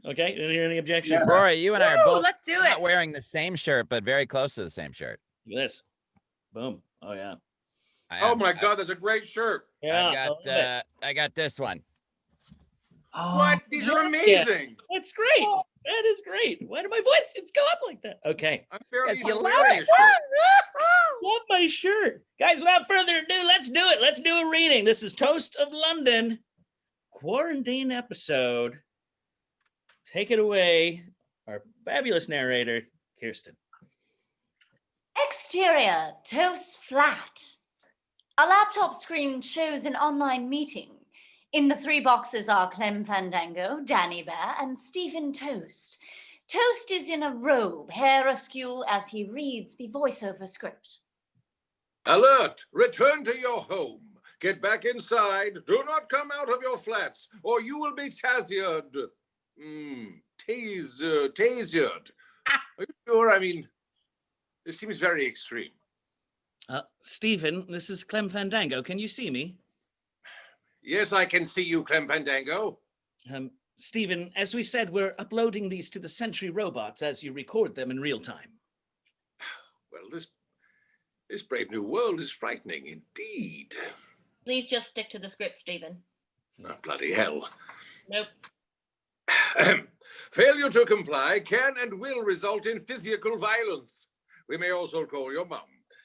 Okay, didn't hear any objections. Yeah. Rory, you and I are both let's do not it. wearing the same shirt, but very close to the same shirt. Look at this. Boom. Oh, yeah. Oh my God, that's a great shirt. Yeah. I got this one. Oh, what? These are yeah. amazing. That's great. That is great. Why did my voice just go up like that? Okay. I'm barely Yes, you even love wearing it. a shirt. Love my shirt. Guys, without further ado, let's do it. Let's do a reading. This is Toast of London, quarantine episode. Take it away, our fabulous narrator, Kirsten. Exterior, Toast flat. A laptop screen shows an online meeting. In the 3 boxes are Clem Fandango, Danny Bear, and Stephen Toast. Toast is in a robe, hair askew as he reads the voiceover script. Alert! Return to your home. Get back inside. Do not come out of your flats, or you will be tasered. Tasered. Are you sure? I mean, this seems very extreme. Stephen, this is Clem Fandango. Can you see me? Yes, I can see you, Clem Fandango. Stephen, as we said, we're uploading these to the Sentry robots as you record them in real time. Well, this brave new world is frightening indeed. Please just stick to the script, Stephen. Oh, bloody hell. Nope. Failure to comply can and will result in physical violence. We may also call your mum.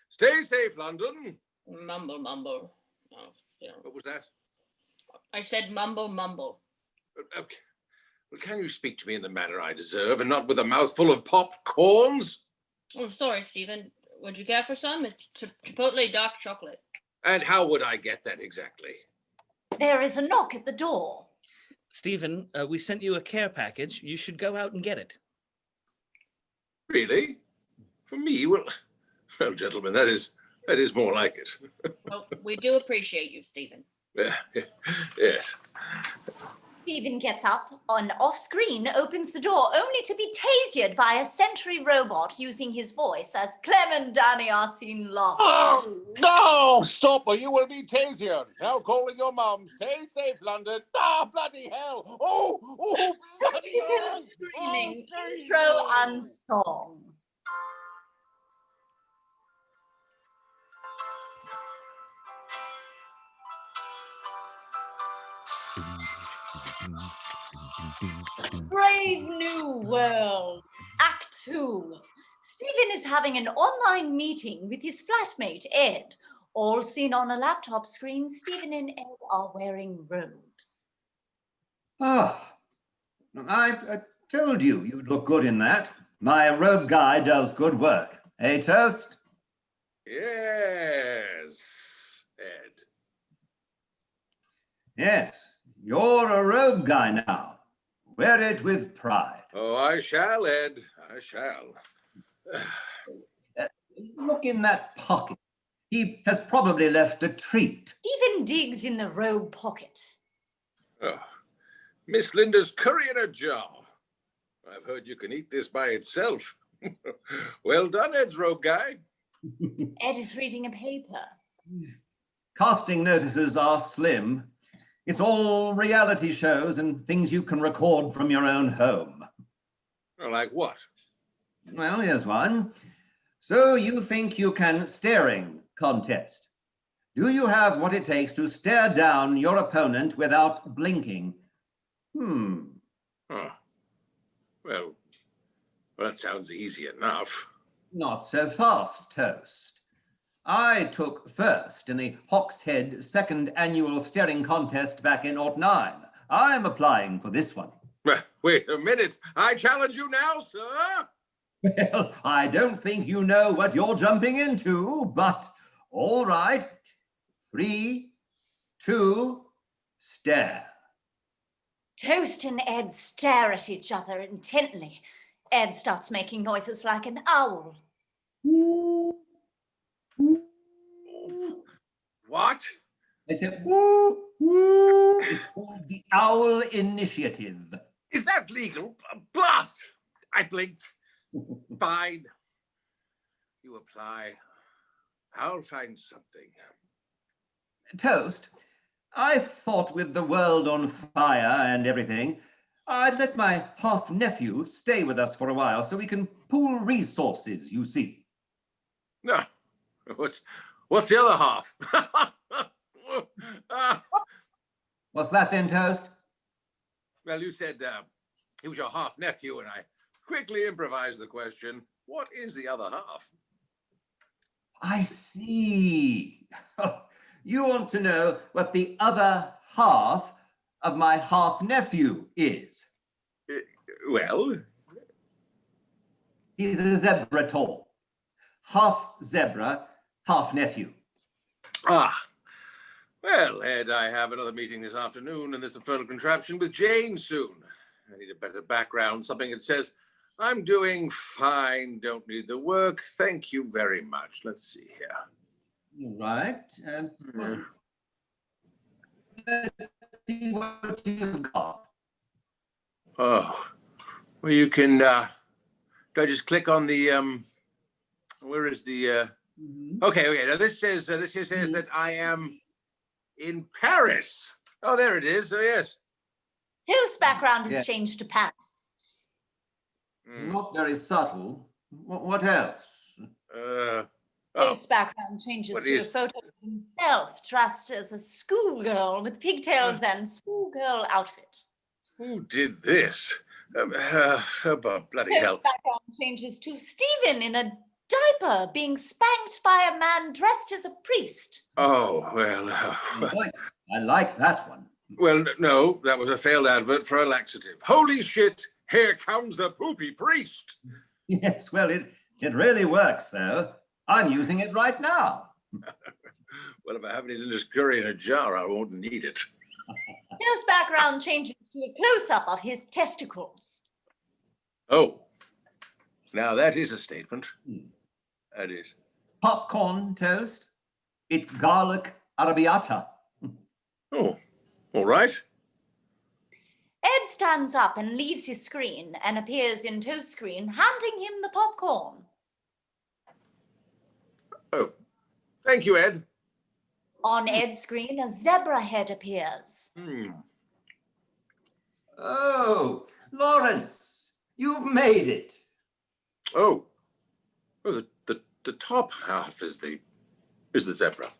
Stay safe, London. Mumble, mumble. Oh, yeah. What was that? I said mumble, mumble. Well, can you speak to me in the manner I deserve and not with a mouthful of popcorns? Oh, sorry, Stephen. Would you care for some? It's Chipotle dark chocolate. And how would I get that exactly? There is a knock at the door. Stephen, we sent you a care package. You should go out and get it. Really? For me? Well, gentlemen, that is more like it. Well, we do appreciate you, Stephen. Yes. Stephen gets up and off-screen opens the door, only to be tasered by a Sentry robot using his voice as Clem and Danny are seen laughing. Oh, no! Stop or you will be tasered. Now calling your mum. Stay safe, London. Ah, bloody hell! Oh, bloody hell! Screaming, Oh, intro and song. Brave New World, Act 2. Stephen is having an online meeting with his flatmate, Ed. All seen on a laptop screen, Stephen and Ed are wearing robes. Ah, I told you you'd look good in that. My robe guy does good work. Eh, Toast? Yes, Ed. Yes, you're a robe guy now. Wear it with pride. Oh, I shall, Ed. I shall. Look in that pocket. He has probably left a treat. Stephen digs in the robe pocket. Oh, Miss Linda's curry in a jar. I've heard you can eat this by itself. Well done, Ed's robe guy. Ed is reading a paper. Casting notices are slim. It's all reality shows and things you can record from your own home. Like what? Well, here's one. So you think you can staring contest. Do you have what it takes to stare down your opponent without blinking? Oh. Well, that sounds easy enough. Not so fast, Toast. I took first in the Hauck's Head second annual staring contest back in '09. I'm applying for this one. Wait a minute. I challenge you now, sir. Well, I don't think you know what you're jumping into, but all right. 3, 2, stare. Toast and Ed stare at each other intently. Ed starts making noises like an owl. What? They said, woo, woo. It's called the Owl Initiative. Is that legal? Blast! I blinked. Fine. You apply. I'll find something. Toast, I thought with the world on fire and everything, I'd let my half-nephew stay with us for a while so we can pool resources, you see. No. What's the other half? What's that then, Toast? Well, you said he was your half-nephew, and I quickly improvised the question, what is the other half? I see. You want to know what the other half of my half-nephew is? Well, He's a zebra tall. Half zebra, half nephew. Well, Ed, I have another meeting this afternoon, and there's a photo contraption with Jane soon. I need a better background, something that says, I'm doing fine, don't need the work, thank you very much. Let's see here. Right. Let's see what you've got. Oh, well, you can, do I just click on the, where is the, okay, now this here says that I am in Paris. Oh, there it is, oh yes. Whose background has Yeah. changed to Paris? Not very subtle. What else? Oh, Whose background changes What to a is- photo of himself dressed as a schoolgirl with pigtails and schoolgirl outfit. who did this? Bloody Whose hell. background changes to Stephen in a diaper being spanked by a man dressed as a priest. Oh, well, I like that one. well, no, that was a failed advert for a laxative. Holy shit, here comes the poopy priest. Yes, well, it really works, though. I'm using it right now. Well, if I have any Linda's curry in a jar, I won't need it. Whose background changes to a close-up of his testicles. Oh, now that is a statement. That is. Popcorn toast. It's garlic arrabbiata. Oh, all right. Ed stands up and leaves his screen and appears in Toast's screen, handing him the popcorn. Oh, thank you, Ed. On Ed's screen, a zebra head appears. Oh, Lawrence, you've made it. Oh, the top half is the zebra.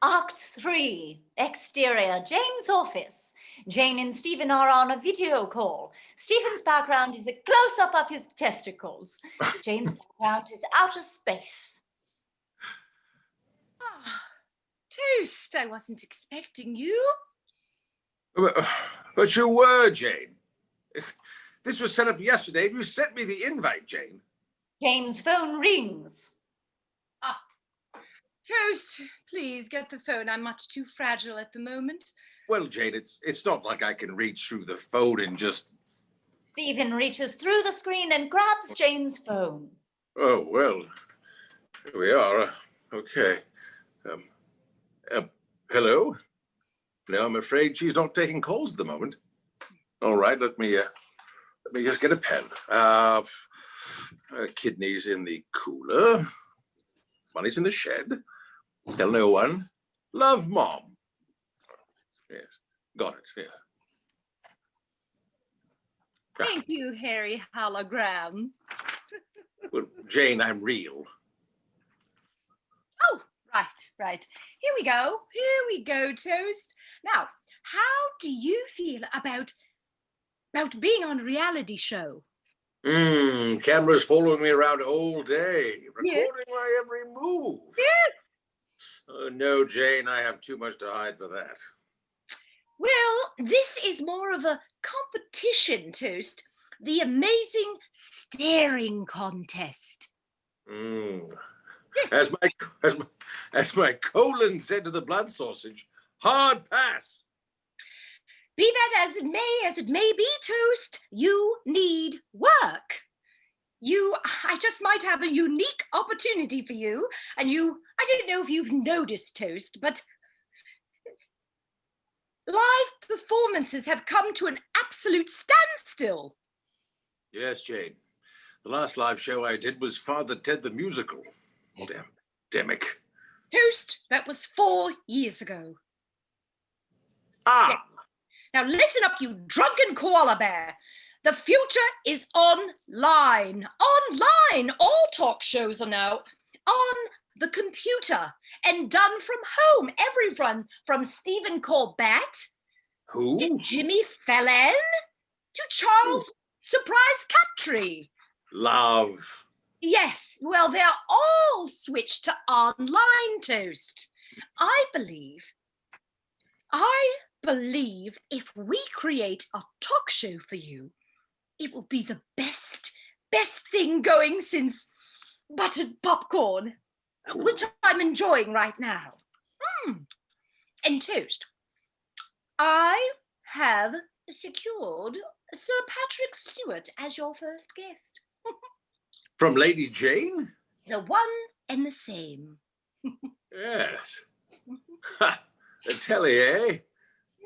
Act 3, exterior, Jane's office. Jane and Stephen are on a video call. Stephen's background is a close-up of his testicles. Jane's background is outer space. Toast, I wasn't expecting you. But you were, Jane. This was set up yesterday, and you sent me the invite, Jane. Jane's phone rings. Toast, please get the phone. I'm much too fragile at the moment. Well, Jane, it's not like I can reach through the phone and just... Stephen reaches through the screen and grabs Jane's phone. Oh, well, here we are. Okay. Hello? No, I'm afraid she's not taking calls at the moment. All right, let me just get a pen. Kidneys in the cooler. Money's in the shed. Tell no one. Love, Mom. Yes, got it, yeah. Thank you, Harry Hologram. Well, Jane, I'm real. Oh, right. Here we go, Toast. Now, how do you feel about being on a reality show? Cameras following me around all day, recording Yes. my every move. Yes. Oh, no, Jane, I have too much to hide for that. Well, this is more of a competition, Toast. The amazing staring contest. As my colon said to the blood sausage, hard pass. Be that as it may be, Toast, you need work. I just might have a unique opportunity for you. And I don't know if you've noticed, Toast, but live performances have come to an absolute standstill. Yes, Jane. The last live show I did was Father Ted the Musical. Damn, demic. Toast, that was 4 years ago. Ah, Now listen up, you drunken koala bear. The future is online. Online. All talk shows are now on the computer and done from home. Everyone from Stephen Corbett Who? to Jimmy Fallon to Charles Surprise Captree. Love. Yes, well, they're all switched to online, Toast. I believe if we create a talk show for you, it will be the best thing going since buttered popcorn, which I'm enjoying right now. And Toast, I have secured Sir Patrick Stewart as your first guest. From Lady Jane? The one and the same. Yes. Ha! The telly, eh?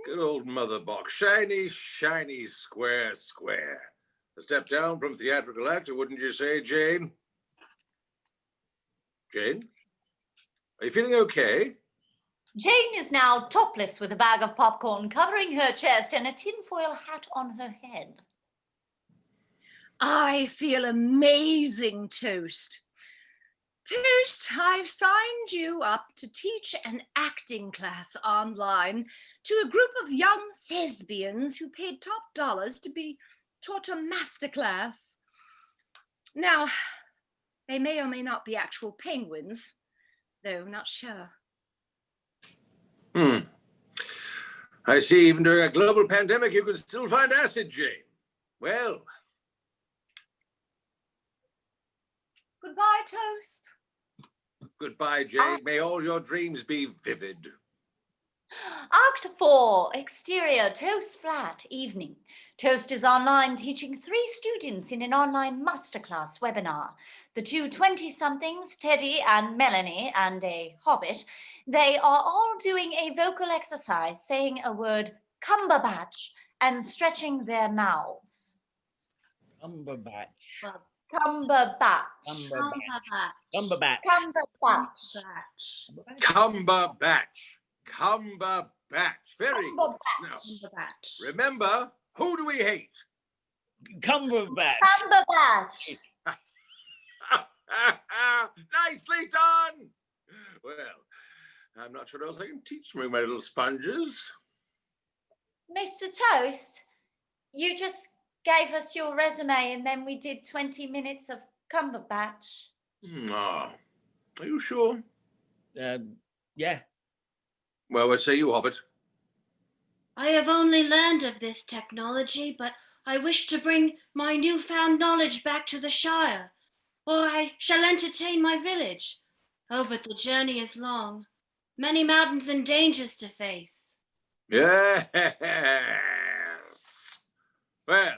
Good old mother box. Shiny, shiny, square. A step down from theatrical actor, wouldn't you say, Jane? Jane? Are you feeling okay? Jane is now topless with a bag of popcorn covering her chest and a tinfoil hat on her head. I feel amazing, Toast. Toast, I've signed you up to teach an acting class online to a group of young thespians who paid top dollars to be taught a masterclass. Now, they may or may not be actual penguins, though not sure. I see even during a global pandemic, you can still find acid, Jane. Well. Goodbye, Toast. Goodbye, Jane. May all your dreams be vivid. Act 4, exterior, Toast flat, evening. Toast is online teaching 3 students in an online masterclass webinar. The two 20-somethings, Teddy and Melanie, and a hobbit, they are all doing a vocal exercise, saying a word Cumberbatch and stretching their mouths. Cumberbatch. Cumberbatch. Cumberbatch. Cumberbatch. Very good. Now, remember, who do we hate? Cumberbatch. Nicely done. Well, I'm not sure what else I can teach me, my little sponges. Mr. Toast, you just gave us your resume and then we did 20 minutes of Cumberbatch. Are you sure? Yeah. Well, what say you, Hobbit? I have only learned of this technology, but I wish to bring my newfound knowledge back to the Shire, or I shall entertain my village. Oh, but the journey is long. Many mountains and dangers to face. Yes. Well,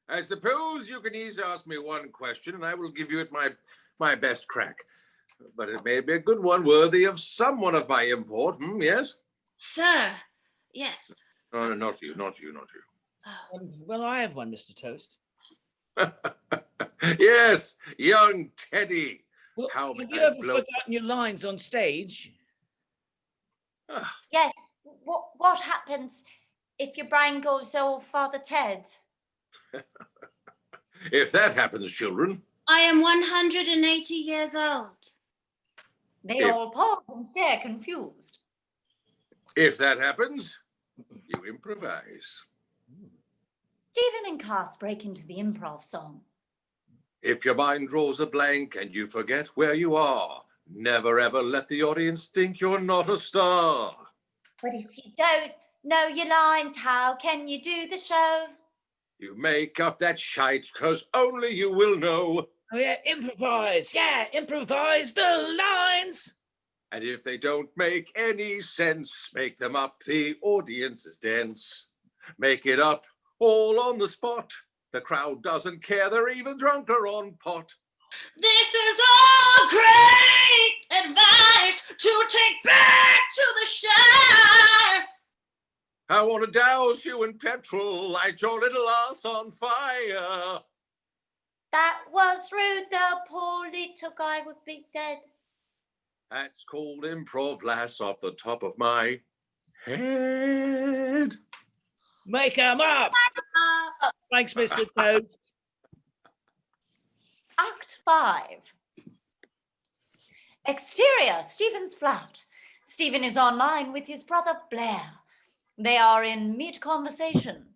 I suppose you can easily ask me one question, and I will give you it my best crack. But it may be a good one, worthy of someone of my import. Yes? Sir, yes. Oh, no, not you. Well, I have one, Mr. Toast. Yes, young Teddy. Well, How have may you I ever blow- forgotten your lines on stage? Yes, what happens if your brain goes all Father Ted? If that happens, children. I am 180 years old. They If- all pause and stare confused. If that happens, you improvise. Stephen and Cass break into the improv song. If your mind draws a blank and you forget where you are, never ever let the audience think you're not a star. But if you don't know your lines, how can you do the show? You make up that shite, 'cause only you will know. Oh yeah, improvise. Yeah, improvise the lines. And if they don't make any sense, make them up. The audience is dense. Make it up all on the spot. The crowd doesn't care. They're even drunker on pot. This is all great advice to take back to the Shire. I want to douse you in petrol, light your little ass on fire. That was rude, the poor little guy would be dead. That's called improv, lass, off the top of my head. Make 'em up. Thanks, Mr. Toast. Act 5. Exterior, Stephen's flat. Stephen is online with his brother Blair. They are in mid-conversation.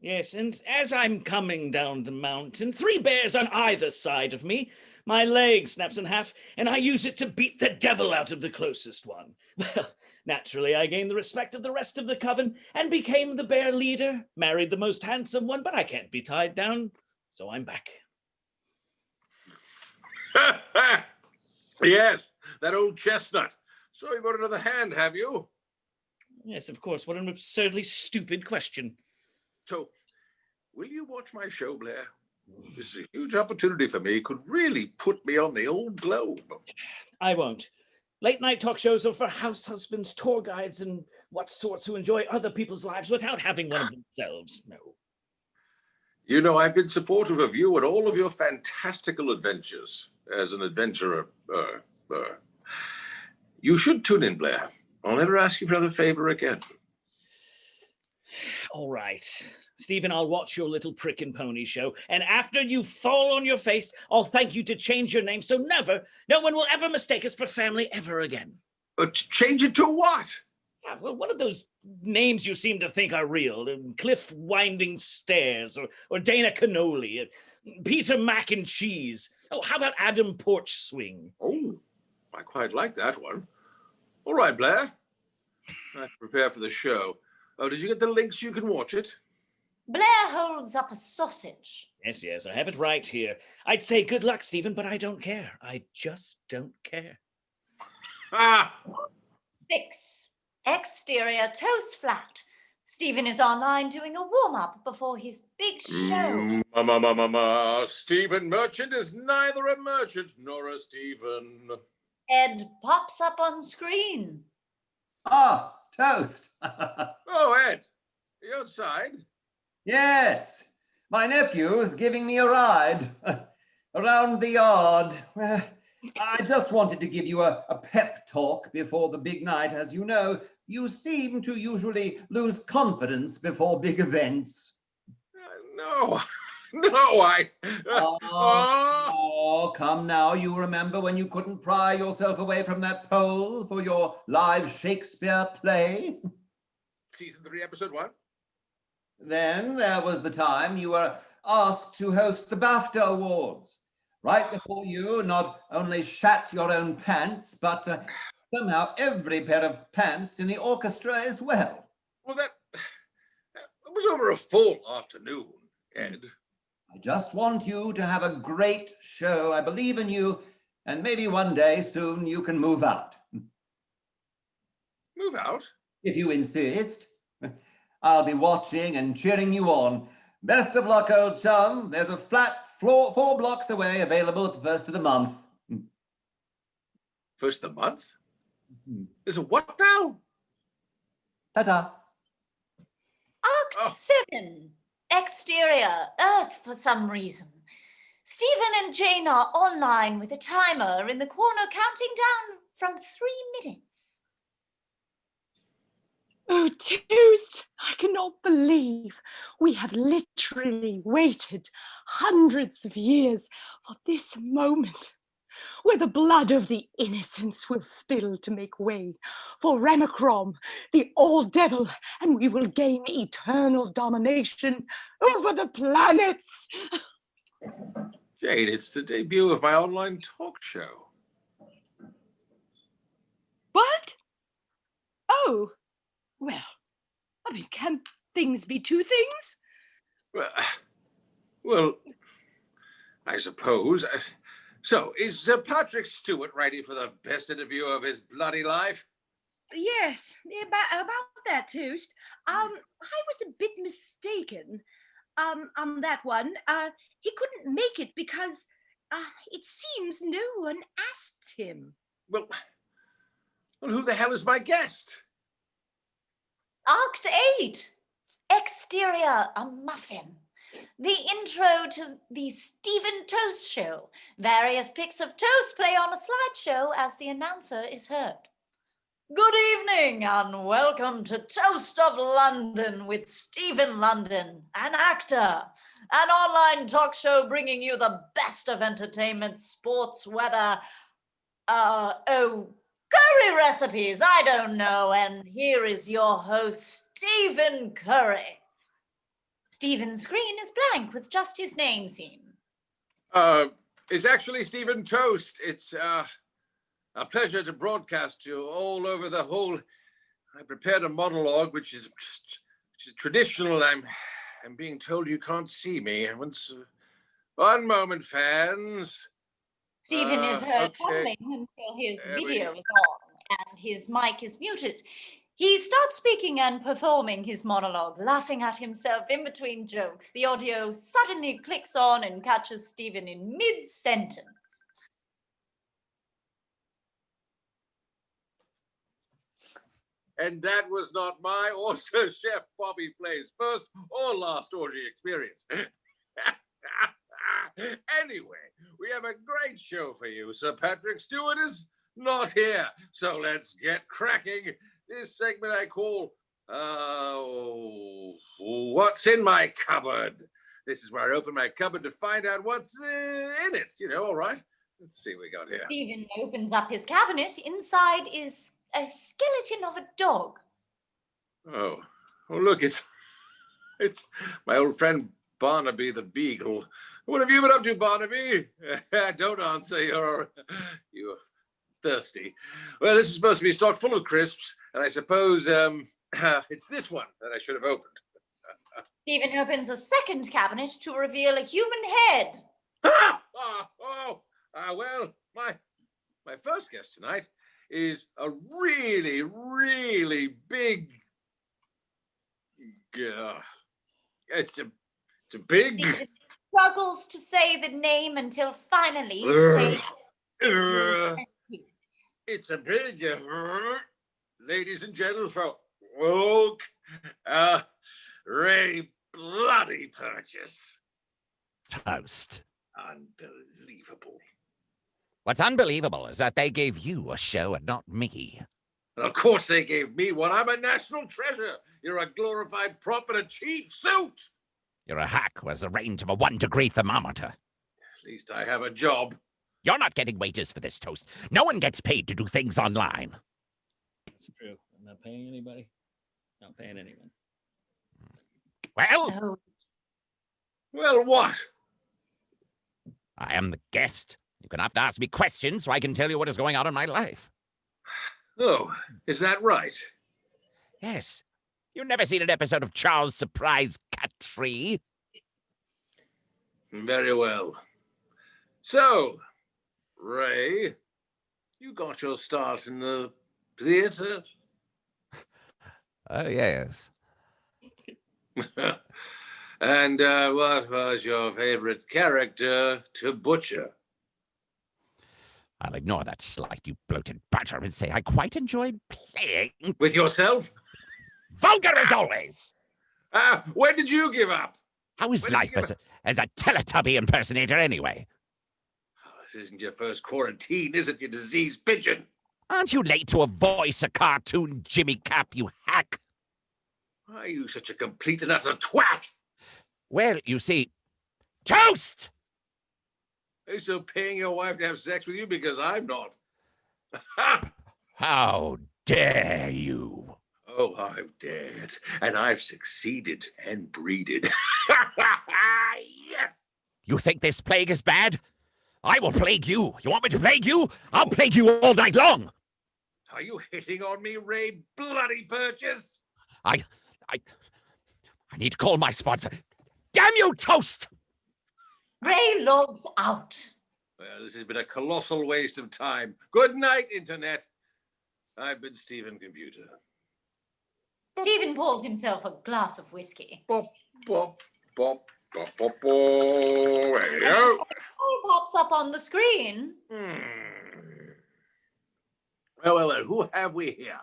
Yes, and as I'm coming down the mountain, 3 bears on either side of me, my leg snaps in half, and I use it to beat the devil out of the closest one. Well, naturally, I gained the respect of the rest of the coven and became the bear leader, married the most handsome one, but I can't be tied down, so I'm back. Yes, that old chestnut. So you brought another hand, have you? Yes, of course. What an absurdly stupid question. So, will you watch my show, Blair? This is a huge opportunity for me. Could really put me on the old globe. I won't. Late night talk shows are for house husbands, tour guides, and what sorts who enjoy other people's lives without having one of themselves. No. You know, I've been supportive of you and all of your fantastical adventures as an adventurer. You should tune in, Blair. I'll never ask you for another favor again. All right. Stephen, I'll watch your little prick and pony show, and after you fall on your face, I'll thank you to change your name so no one will ever mistake us for family ever again. Change it to what? Yeah, well, one of those names you seem to think are real. Cliff Winding Stairs, or Dana Cannoli, Peter Mac and Cheese. Oh, how about Adam Porch Swing? Oh, I quite like that one. All right, Blair. I have to prepare for the show. Oh, did you get the links so you can watch it? Blair holds up a sausage. Yes, I have it right here. I'd say good luck, Stephen, but I don't care. I just don't care. Ah! 6. Exterior, Toast flat. Stephen is online doing a warm-up before his big show. Stephen Merchant is neither a merchant nor a Stephen. Ed pops up on screen. Ah, Toast. Oh, Ed, are you outside? Yes, my nephew's giving me a ride around the yard. I just wanted to give you a pep talk before the big night. As you know, you seem to usually lose confidence before big events. No, I... Oh, come now. You remember when you couldn't pry yourself away from that pole for your live Shakespeare play? Season 3, episode 1? Then there was the time you were asked to host the BAFTA Awards. Right before you not only shat your own pants, but somehow every pair of pants in the orchestra as well. Well, that was over a full afternoon, Ed. I just want you to have a great show. I believe in you, and maybe one day soon you can move out. Move out? If you insist. I'll be watching and cheering you on. Best of luck, old chum. There's a flat 4 blocks away available at the first of the month. First of the month? There's a what now? Ta-ta. Act 7. Exterior, Earth for some reason. Stephen and Jane are online with a timer in the corner counting down from 3 minutes. Oh, Toast, I cannot believe we have literally waited hundreds of years for this moment, where the blood of the innocents will spill to make way for Ramacrom, the all-devil, and we will gain eternal domination over the planets. Jane, it's the debut of my online talk show. What? Oh. Well, I mean, can things be 2 things? Well, I suppose. So, is Sir Patrick Stewart ready for the best interview of his bloody life? Yes, about that, Toast. I was a bit mistaken on that one. He couldn't make it because it seems no one asked him. Well, who the hell is my guest? Act 8. Exterior, a muffin. The intro to the Stephen Toast Show. Various pics of toast play on a slideshow as the announcer is heard. Good evening and welcome to Toast of London with Stephen London, an actor, an online talk show bringing you the best of entertainment, sports, weather, curry recipes, I don't know. And here is your host, Stephen Curry. Stephen's screen is blank with just his name seen. It's actually Stephen Toast. It's a pleasure to broadcast to you all over the whole. I prepared a monologue which is traditional. I'm being told you can't see me. One moment, fans. Stephen is heard Okay. fumbling until his There we video is on and his mic is muted. He starts speaking and performing his monologue, laughing at himself in between jokes. The audio suddenly clicks on and catches Stephen in mid-sentence. And that was not my or Sir Chef Bobby Flay's first or last orgy experience. Anyway, we have a great show for you. Sir Patrick Stewart is not here, so let's get cracking. This segment I call, What's in My Cupboard? This is where I open my cupboard to find out what's in it. You know, all right? Let's see what we got here. Stephen opens up his cabinet. Inside is a skeleton of a dog. Oh, look, it's my old friend Barnaby the Beagle. What have you been up to, Barnaby? Don't answer, you're thirsty. Well, this is supposed to be stocked full of crisps, and I suppose it's this one that I should have opened. Stephen opens a second cabinet to reveal a human head. Well, my first guest tonight is a really, really big. It's a big. Stephen struggles to say the name until finally It's a big. Ladies and gentlemen, folk, Ray bloody purchase. Toast. Unbelievable. What's unbelievable is that they gave you a show and not me. And of course they gave me one. I'm a national treasure. You're a glorified prop in a cheap suit. You're a hack who has the range of a 1-degree thermometer. At least I have a job. You're not getting wages for this, Toast. No one gets paid to do things online. It's true. I'm not paying anybody. Not paying anyone. Well, Oh, Well, what? I am the guest. You're going to have to ask me questions so I can tell you what is going on in my life. Oh, is that right? Yes. You've never seen an episode of Charles' Surprise Cat Tree? Very well. So, Ray, you got your start in the theater? Oh, yes. And what was your favorite character to butcher? I'll ignore that slight, you bloated badger, and say I quite enjoyed playing. With yourself? Vulgar as always! When did you give up? How is When did life you as a Teletubby impersonator anyway? Oh, this isn't your first quarantine, is it, you diseased pigeon? Aren't you late to a voice a cartoon Jimmy Cap, you hack? Why are you such a complete and utter twat? Well, you see, Toast! Are you still paying your wife to have sex with you? Because I'm not. How dare you? Oh, I've dared, and I've succeeded and breeded. Yes! You think this plague is bad? I will plague you. You want me to plague you? I'll plague you all night long. Are you hitting on me, Ray Bloody Purchase? I need to call my sponsor. Damn you, Toast! Ray logs out. Well, this has been a colossal waste of time. Good night, Internet. I've been Stephen Computer. Stephen pours himself a glass of whiskey. Bop, bop, bop, bop, bop, bop. There you go. He pops up on the screen. Well, who have we here?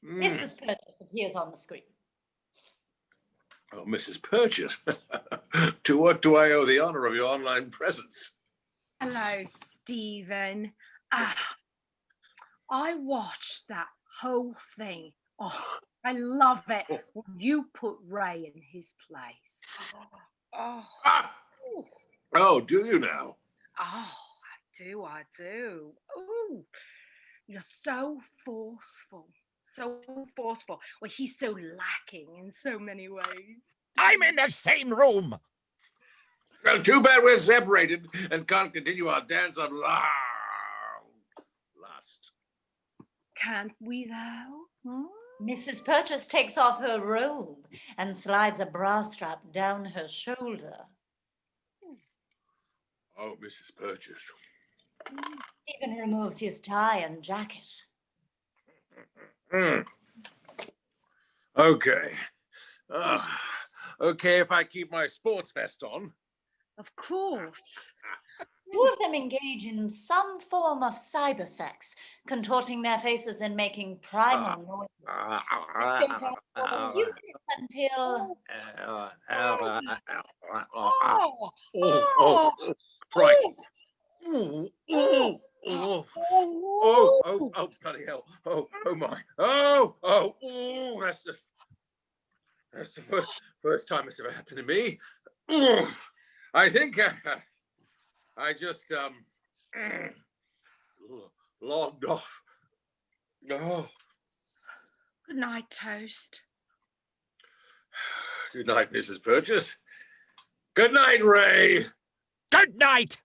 Mrs. Purchase appears on the screen. Oh, Mrs. Purchase. To what do I owe the honor of your online presence? Hello, Stephen. I watched that whole thing. Oh, I love it when you put Ray in his place. Oh, Ah! Oh, do you now? I do. Oh, you're so forceful. So forceful. Well, he's so lacking in so many ways. I'm in the same room. Well, too bad we're separated and can't continue our dance on lust. Can't we, though? Hmm? Mrs. Purchase takes off her robe and slides a bra strap down her shoulder. Oh, Mrs. Purchase. Stephen removes his tie and jacket. Okay. Okay, if I keep my sports vest on. Of course. Two of them engage in some form of cybersex, contorting their faces and making primal noises. This goes on for a few minutes until... Right. Oh, bloody hell. Oh my. Oh, that's the first time it's ever happened to me. I think I just logged off. Oh. Good night, Toast. Good night, Mrs. Purchase. Good night, Ray. Good night.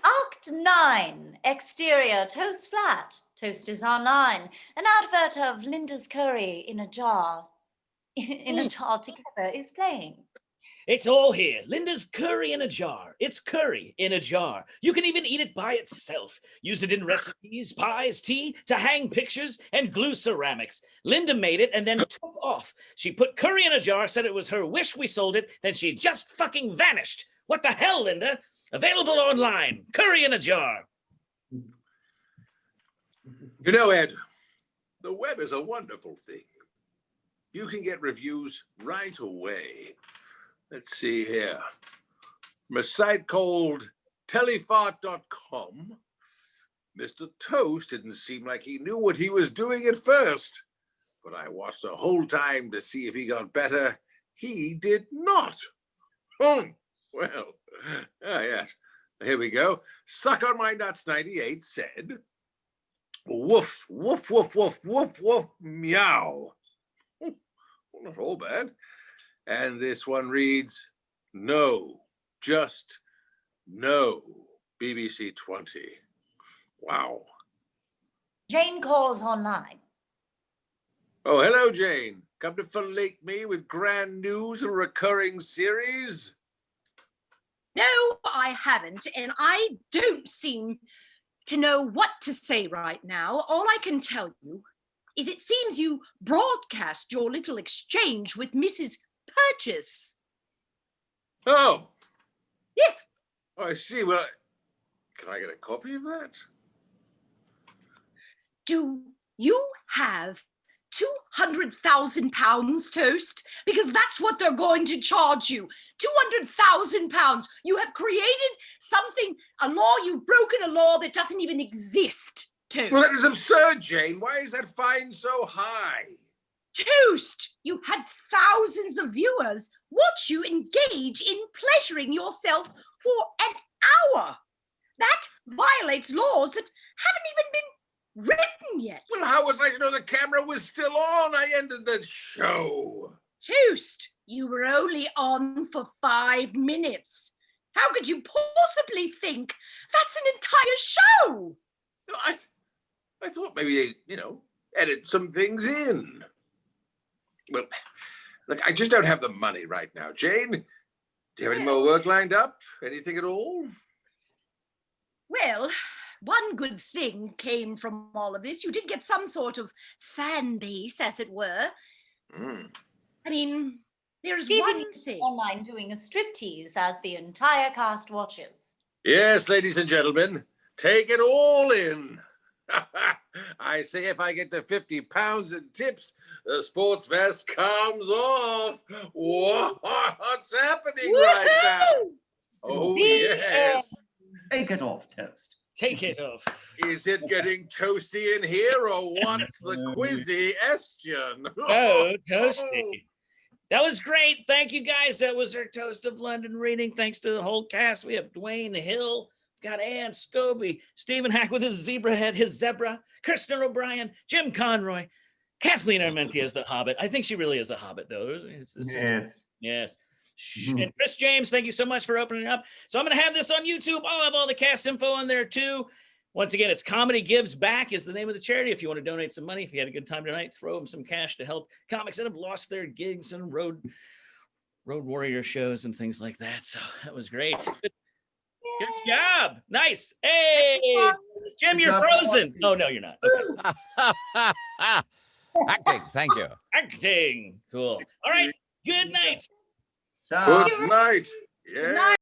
Act 9, exterior, Toast flat. Toast is online. An advert of Linda's curry in a jar together is playing. It's all here. Linda's curry in a jar. It's curry in a jar. You can even eat it by itself. Use it in recipes, pies, tea, to hang pictures and glue ceramics. Linda made it and then took off. She put curry in a jar, said it was her wish we sold it, then she just fucking vanished. What the hell, Linda? Available online. Curry in a jar. You know, Ed, the web is a wonderful thing. You can get reviews right away. Let's see here. From a site called telefart.com, Mr. Toast didn't seem like he knew what he was doing at first, but I watched the whole time to see if he got better. He did not. Well, yes. Here we go. Suck on My Nuts 98 said, woof, woof, woof, woof, woof, woof, meow. Well, not all bad. And this one reads, no, just no, BBC 20. Wow. Jane calls online. Oh, hello, Jane. Come to fillet me with grand news and recurring series? No, I haven't, and I don't seem to know what to say right now. All I can tell you is it seems you broadcast your little exchange with Mrs. Purchase. Oh. Yes. Oh, I see. Well, can I get a copy of that? Do you have £200,000, Toast? Because that's what they're going to charge you. £200,000. You have created something, a law, you've broken a law that doesn't even exist, Toast. Well, that is absurd, Jane. Why is that fine so high? Toast, you had thousands of viewers watch you engage in pleasuring yourself for an hour. That violates laws that haven't even been written yet. Well, how was I to know the camera was still on? I ended the show. Toast, you were only on for 5 minutes. How could you possibly think that's an entire show? No, I thought maybe they, edit some things in. Well, look, I just don't have the money right now. Jane, do you have any more work lined up? Anything at all? Well, one good thing came from all of this. You did get some sort of fan base, as it were. I mean, there's one thing. Online doing a striptease as the entire cast watches. Yes, ladies and gentlemen, take it all in. I say if I get to 50 pounds in tips, the sports vest comes off. What's happening right now? Oh, yes. Take it off, Toast. Take it off. Is it getting toasty in here, or what's the quizzy question? Oh, toasty. That was great. Thank you, guys. That was our Toast of London reading. Thanks to the whole cast. We have Dwayne Hill, got Ann Scobie, Stephen Hauck with his zebra head, his zebra, Kirsten O'Brien, Jim Conroy, Kathleen Armenti as the Hobbit. I think she really is a Hobbit, though. Yes. Yes. And Chris James, thank you so much for opening up. So I'm going to have this on YouTube. I'll have all the cast info on there too. Once again, it's Comedy Gives Back is the name of the charity. If you want to donate some money, if you had a good time tonight, throw them some cash to help comics that have lost their gigs and road warrior shows and things like that. So that was great. Good job. Nice. Hey, Jim, you're frozen. Oh, no, you're not. Okay. Acting. Thank you. Acting. Cool. All right. Good night. Ciao. Good night. Yeah.